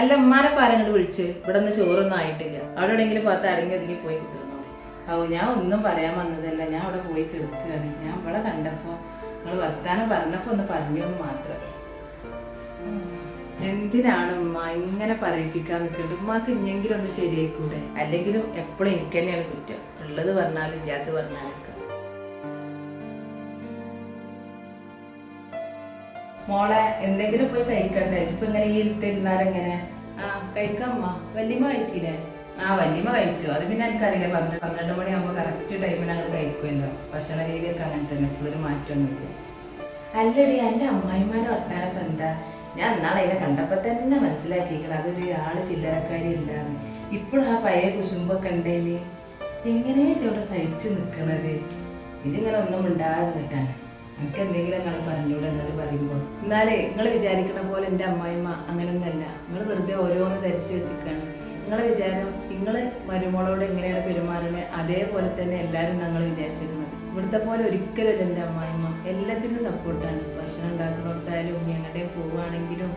അല്ല ഉമ്മാനെ പാരങ്ങോട്ട് വിളിച്ച് ഇവിടെ നിന്ന് ചോറൊന്നും ആയിട്ടില്ല. അവിടെ എവിടെയെങ്കിലും பார்த்து അടങ്ങി ഒതുങ്ങി പോയി കുത്തിരുന്നോളൂ. ഞാൻ ഒന്നും പറയാൻ വന്നതല്ല, ഞാൻ അവിടെ പോയി കിടക്കുകയാണ്. ഞാൻ ഇവിടെ കണ്ടപ്പോൾ നിങ്ങൾ വർത്താനം പറഞ്ഞപ്പോൾ ഒന്ന് പറഞ്ഞെന്ന് മാത്രം. എന്തിനാണ് ഉമ്മ ഇങ്ങനെ പറയിപ്പിക്കാൻ നിൽക്കുന്നത്? ഉമ്മാക്ക് ഇഞ്ഞെങ്കിലും ഒന്ന് ശരിയായിക്കൂടെ? അല്ലെങ്കിലും എപ്പോഴും എനിക്ക് തന്നെയാണ് കുറ്റം. ഉള്ളത് പറഞ്ഞാലും ഇല്ലാത്ത പറഞ്ഞാലൊക്കെ. മോളെ എന്തെങ്കിലും പോയി കഴിക്കണ്ടേ? ഇപ്പൊ ഇങ്ങനെ ഈ ഇരുത്തിരുന്നാലെങ്ങനെ? കഴിക്കാമ്മ. വല്യമ്മ കഴിച്ചില്ലേ? വല്യമ്മ കഴിച്ചു. അത് പിന്നെ എനിക്കറിയില്ല. 12 മണിയാകുമ്പോൾ കറക്റ്റ് ടൈമിന് ഞങ്ങൾ കഴിക്കുമല്ലോ. ഭക്ഷണ രീതിയൊക്കെ അങ്ങനെ തന്നെ, ഇപ്പോഴൊരു മാറ്റമൊന്നുമില്ല. അല്ലടി, എൻ്റെ അമ്മായിമാരെ വർത്താനപ്പം എന്താ? ഞാൻ എന്നാളെ അതിനെ കണ്ടപ്പോൾ തന്നെ മനസ്സിലാക്കിയിരിക്കണം അതൊരു ആള് ചില്ലറക്കാരി ഇല്ലാന്ന്. ഇപ്പോഴും ആ പഴയ കുശുമ്പൊക്കെ ഉണ്ടേല് എങ്ങനെയാ ഇവിടെ സഹിച്ചു നിൽക്കണത്? ഇതിങ്ങനെ ഒന്നും ഉണ്ടാകാതെ നിന്നിട്ടാണ്. എനിക്ക് എന്തെങ്കിലും നിങ്ങൾ പറഞ്ഞൂടെ എന്നോട് പറയുമ്പോൾ? എന്നാലേ നിങ്ങൾ വിചാരിക്കണ പോലെ എൻ്റെ അമ്മായിമ്മ അങ്ങനെയൊന്നല്ല. നിങ്ങൾ വെറുതെ ഓരോന്ന് ധരിച്ചു വെച്ചിരിക്കുകയാണ്. നിങ്ങളെ വിചാരം നിങ്ങൾ മരുമോളോട് എങ്ങനെയാണ് പെരുമാറുന്നത് അതേപോലെ തന്നെ എല്ലാവരും ഞങ്ങൾ വിചാരിച്ചിരുന്നത്. ഇവിടുത്തെ പോലെ ഒരിക്കലും എൻ്റെ അമ്മായിമ്മ എല്ലാത്തിനും സപ്പോർട്ടാണ്. ഭക്ഷണം ഉണ്ടാക്കുന്നിടത്തായാലും എങ്ങടെയും പോവുകയാണെങ്കിലും